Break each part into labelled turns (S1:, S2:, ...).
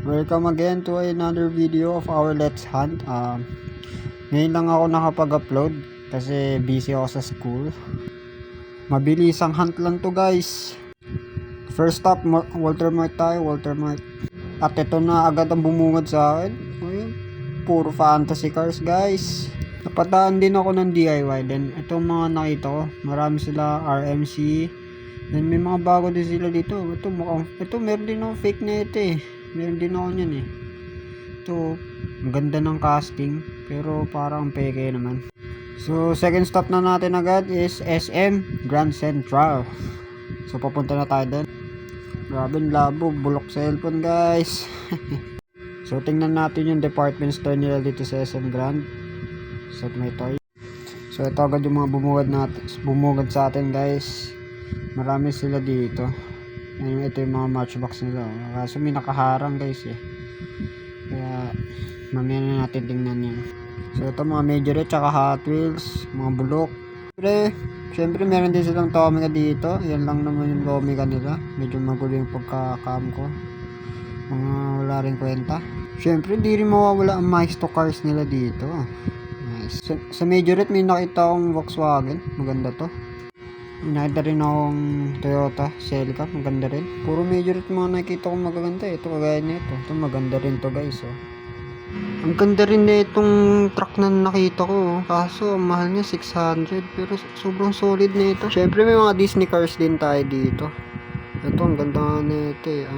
S1: Welcome again to another video of our Let's Hunt. Ngayon lang ako nakapag-upload kasi busy ako sa school. Mabilis ang hunt lang to guys. First stop, Walter Mart tayo, Walter Mart. At ito na agad ang bumungad sa akin. Ayun, puro fantasy cars guys. Napadaan din ako ng DIY. Then itong mga nakita ko, marami sila RMC. Then may mga bago din sila dito. Ito meron din ako fake na ito eh. Meron din ako niyan eh. Ito, ang ganda ng casting. Pero parang peke naman. So, second stop na natin agad is SM Grand Central. So, papunta na tayo doon. Grabe labo, bulok cellphone guys. So, tingnan natin yung department store nila dito sa SM Grand. Sa may toy. So, ito agad yung mga bumugad sa atin guys. Marami sila dito. Ito yung mga matchbox nila. Kaso may nakaharang guys eh. Kaya mamaya na natin tingnan yun. So ito mga Majorette tsaka Hot Wheels. Mga bulok. Siyempre meron din silang Tomica dito. Yan lang naman yung Tomica nila. Medyo magulo yung pagka-cam ko. Mga wala rin kwenta. Siyempre di rin mawawala ang Maisto cars nila dito. Nice. Sa Majorette may nakita akong Volkswagen. Maganda to. Nakita rin akong Toyota Celica, maganda rin. Puro Majorette mga nakikita kong magaganda. Ito kagaya nito. Ito maganda rin to guys. Oh. Ang ganda rin na itong truck na nakita ko. Kaso mahal niya 600. Pero sobrang solid na ito. Syempre may mga Disney cars din tayo dito. Ito ang ganda na ito eh.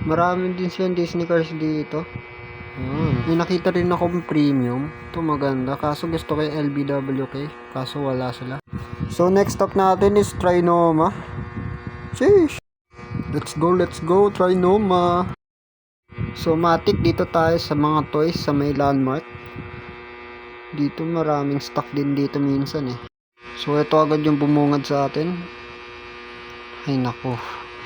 S1: Marami din silang Disney cars dito. May nakita rin akong premium. Ito maganda. Kaso gusto ko yung LBWK. Kaso wala sila. So next stop natin is Trinoma. Sheesh! Let's go, Trinoma! So matik dito tayo sa mga toys sa may landmark. Dito maraming stock din dito minsan eh. So ito agad yung bumungad sa atin. Ay nako.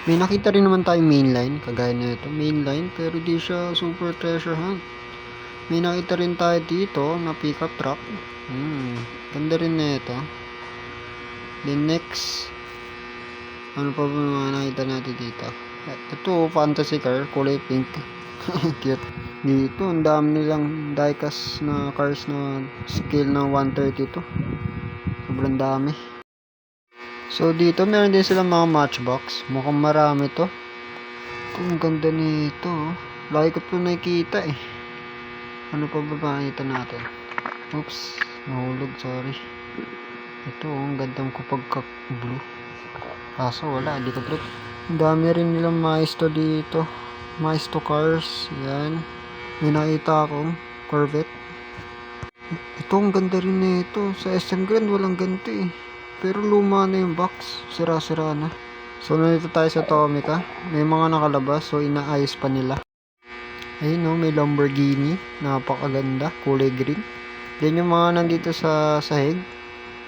S1: May nakita rin naman tayong mainline. Kagaya na ito. Mainline pero di siya super treasure hunt. May nakita rin tayo dito na pickup truck. Ganda rin na ito. Then next, ano pa ba mga nakita natin dito? Ito, fantasy car, kulay pink. Cute. Dito, ang dami nilang diecast na cars na scale na 132. Sobrang dami. So dito, meron din silang mga matchbox. Mukhang marami to. Ito, ang ganda nito. Lagi ko ito nakikita eh. Ano pa ba nakita natin? Oops, nahulog, sorry. Ito, ang gandang kupag blue. Kaso wala, hindi ko trip. Ang dami rin nilang Maisto dito. Maisto cars, yan. May nakita akong Corvette. Ito, ang ganda rin nito. Sa SM Grand, walang ganito eh. Pero luma na yung box. Sira-sira na. So, nandito tayo sa Tomica. May mga nakalabas, so inaayos pa nila. Ayun no, may Lamborghini. Napakaganda, kulay green. Yan yung mga nandito sa sahig.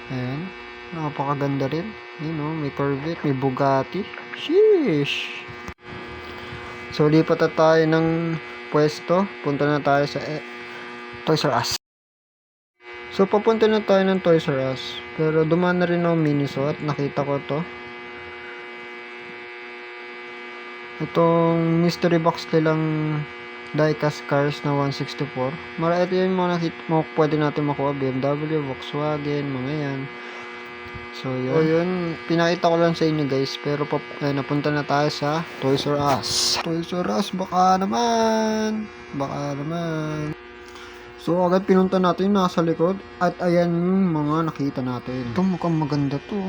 S1: Ayan, napakaganda rin. Yun o, may Corvette, may Bugatti. Sheesh! So, lipat na tayo ng pwesto. Punta na tayo sa Toys R Us. So, papunta na tayo ng Toys R Us. Pero dumaan na rin ako Miniso at nakita ko to. Itong mystery box nilang diecast cars na 164. Ito yung mga pwede natin makuha. BMW, Volkswagen, mga yan. So yun, pinakita ko lang sa inyo guys. Pero napunta na tayo sa Toys R Us. Toys R Us, baka naman. So agad pinunta natin nasa likod. At ayan yung mga nakita natin. Ito mukhang maganda to.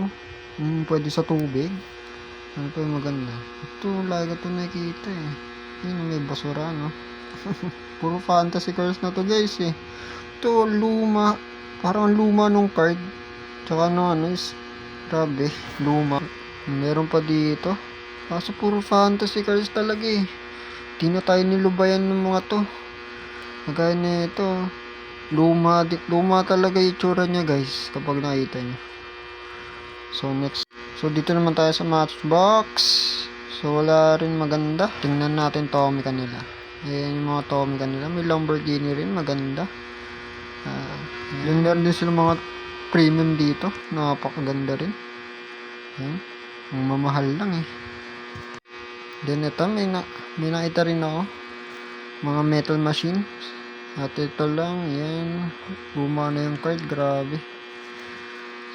S1: Pwede sa tubig. Ano pa yung maganda? Ito, lagi ito nakikita eh. Yun, may basura no. Puro fantasy cars na to guys eh. Ito luma. Parang luma nung card. Tsaka is grabe, luma. Meron pa dito. Kaso puro fantasy cars talaga eh. Di na tayo nilubayan ng mga to. Kagaya na ito. Luma talaga yung itsura niya guys. Kapag nakita nyo. So next. So dito naman tayo sa matchbox. So wala rin maganda. Tingnan natin Tomica nila. Ayan yung mga Tomica nila. May Lamborghini rin. Maganda. Meron din sila mga premium dito. Napakaganda rin. Ayan. Ang mamahal lang eh. Then ito. May nakita rin ako. mga metal machine. At ito lang, yan. Luma na yung card, grabe.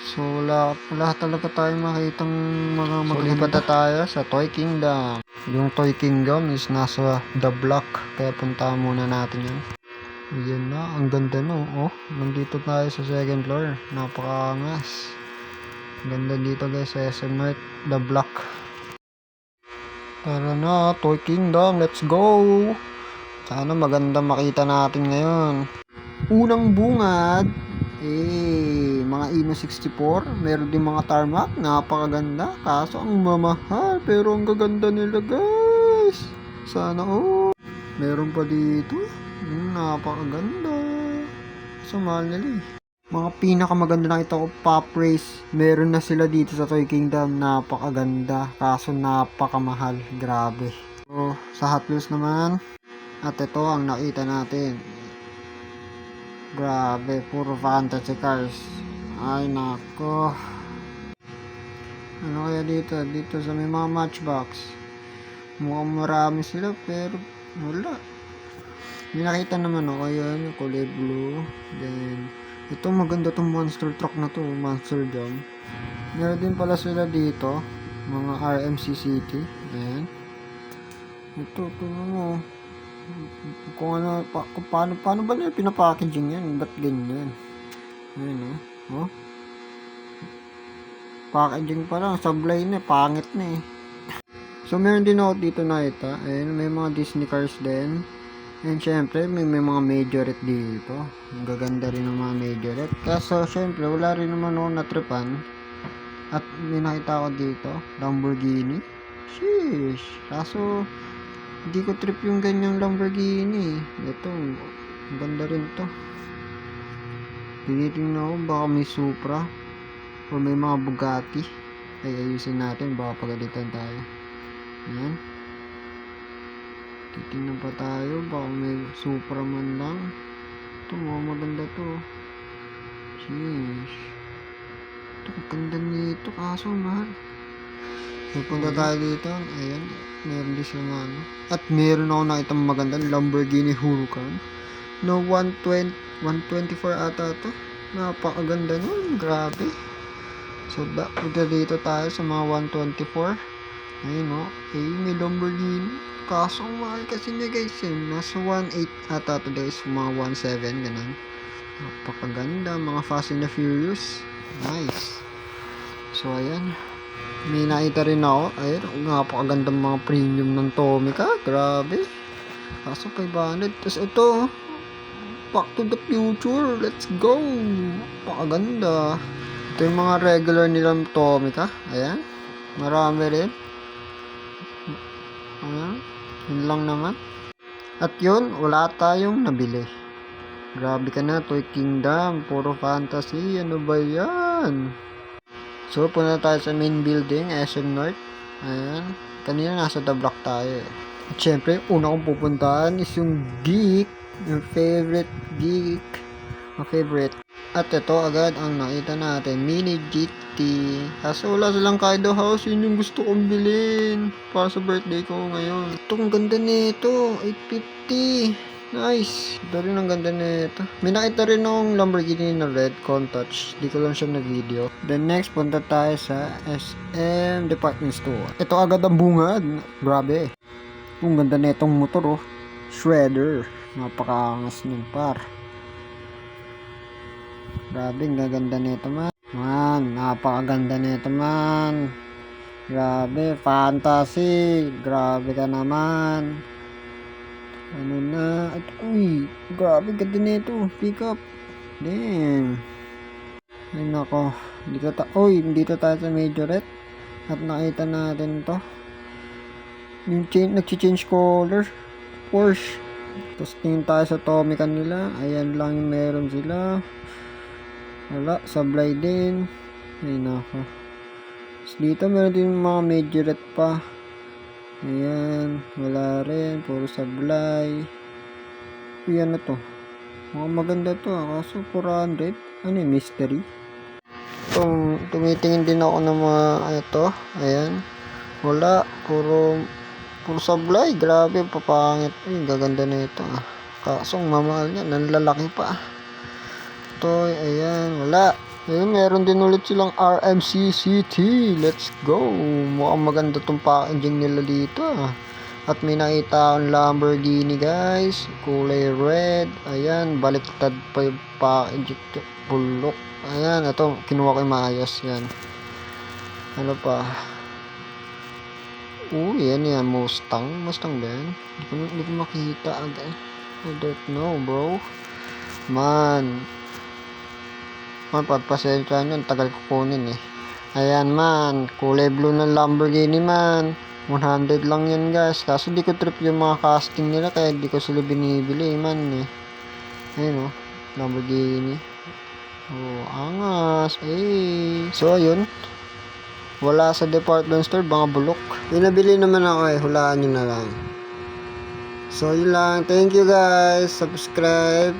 S1: So, wala talaga tayong makitang mga magaganda. So, lipat tayo sa Toy Kingdom. Yung Toy Kingdom is nasa The Block. Kaya puntahan muna natin yan. Ayan na, ang ganda no. Oh, nandito tayo sa second floor. Napakaangas. Ganda dito guys sa SM North, The Block. Tara na, Toy Kingdom, let's go! Sana maganda makita natin ngayon. Unang bungad, mga Ino 64, meron din mga tarmac, napakaganda. Kaso ang mamahal, pero ang gaganda nila guys. Sana meron pa dito, napakaganda. So mahal nila Mga pinakamaganda nakita ko, Pop Race, meron na sila dito sa Toy Kingdom, napakaganda. Kaso napakamahal, grabe. So sa Hot Wheels naman, at ito ang nakita natin. Grabe, puro fantasy cars. Ay nako. Ano kaya dito? Dito sa may mga Matchbox. Mukhang marami sila pero wala. May nakita naman ako yun, yung kulay blue. Then, ito maganda tong monster truck na to, Monster Jam. Meron din pala sila dito, mga RMC City. Ayan. Ito mo. Kung ano, kung paano ba nila pinapackaging yan? Ba't ganyan? Ayun oh. Packaging pa lang, sablay na, pangit na So meron din ako dito nakita. Ayun, may mga Disney cars din. And syempre, may mga majorette dito. Ang gaganda rin ng mga majorette. Kaso syempre, wala rin naman ako natripan. At may nakita ko dito, Lamborghini. Sheesh. Kaso, hindi ko trip yung ganyang Lamborghini. Ito, ang ganda rin to. Tinitingnan ako, baka may Supra. O may mga Bugatti. Ay, ayusin natin, baka pagalitan tayo. Ayan. Titingnan pa tayo, baka may Supra man lang. Ito, maganda to. Sheesh. Ito, ang ganda nito, kaso mahal. Pupunta tayo dito. Ayan. Meron din siya At meron ako nakita magandang Lamborghini Huracan. No, 124 ata to. Napakaganda nun. Grabe. So, punta dito tayo sa mga 124. Ayun may Lamborghini. Kaso mahal kasi niya guys Nasa 1.8 ata to guys. Mga 1.7 ganun. Napakaganda. Mga Fast and the Furious. Nice. So, ayan. May nakita rin ako. Ayun, napakagandang mga premium ng Tomica. Grabe. Kaso 500. Tapos ito, Back to the Future. Let's go. Napakaganda. Ito yung mga regular nilang Tomica. Ayan. Marami rin. Ayan. Yun lang naman. At yun, wala tayong nabili. Grabe ka na, Toy Kingdom. Puro fantasy. Ano ba yan? So, punta tayo sa main building, SM North. Ayan. Kanina nasa The Block tayo At syempre, una kong pupuntahan is yung Geek. Yung favorite Geek. Ang favorite. At ito agad ang nakita natin. Mini GT. Kaso wala silang Kaido House. Yun yung gusto kong bilhin. Para sa birthday ko ngayon. Ito, ang ganda nito. 850. Nice. Ito rin ang ganda nito. May nakita rin akong Lamborghini na red Countach. Di ko lang siya na video. Then next, punta tayo sa SM Department Store. Ito agad ang bungad. Grabe. Ang ganda nitong motor Shredder. Napakaangas nun par. Grabe, ang gaganda nito man. Napakaganda nito man. Grabe, fantasy. Grabe ka naman. Ano na? At, grabe, ganda nito. Pick up. Damn. Ay, nako. Dito tayo sa majorette. At nakita natin to. Yung nag-change color. Porsche. Tapos tingin tayo sa Tomica nila. Ayan lang yung meron sila. Wala. Sablay din. Ay, nako. Tapos dito meron din mga majorette pa. Ayan, wala rin, puro sablay. Ayan na to. Maganda to kaso 400. Ano yung mystery? Tumitingin din ako ng mga ito. Ayan. Wala, puro Puro sablay, grabe, papangit. Ay, gaganda na ito. Kaso, mamahal niya, nanlalaki pa. Ito, ayan, wala. Ayun, meron din ulit silang RMC City. Let's go. Mukhang maganda tong packaging nila dito. At may nakita akong Lamborghini, guys. Kulay red. Ayan, baliktad pa yung packaging. Bulok. Ayan, ito, kinuha ko yung maayos. Yan. Ano pa? Yan yan. Mustang. Mustang ba yan? Hindi ko makita. I don't know, bro. Man, pagpasensya nyo, tagal ko kunin eh. Ayan man, kulay blue ng Lamborghini man. 100 lang yan guys. Kaso di ko trip yung mga casting nila, kaya di ko sila binibili man eh. Ayun Lamborghini. Angas. So ayun, wala sa department store, mga bulok. Pinabili naman ako eh, hulaan nyo na lang. So yun lang, thank you guys. Subscribe,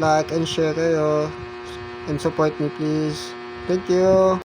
S1: like and share kayo. And support me please. Thank you.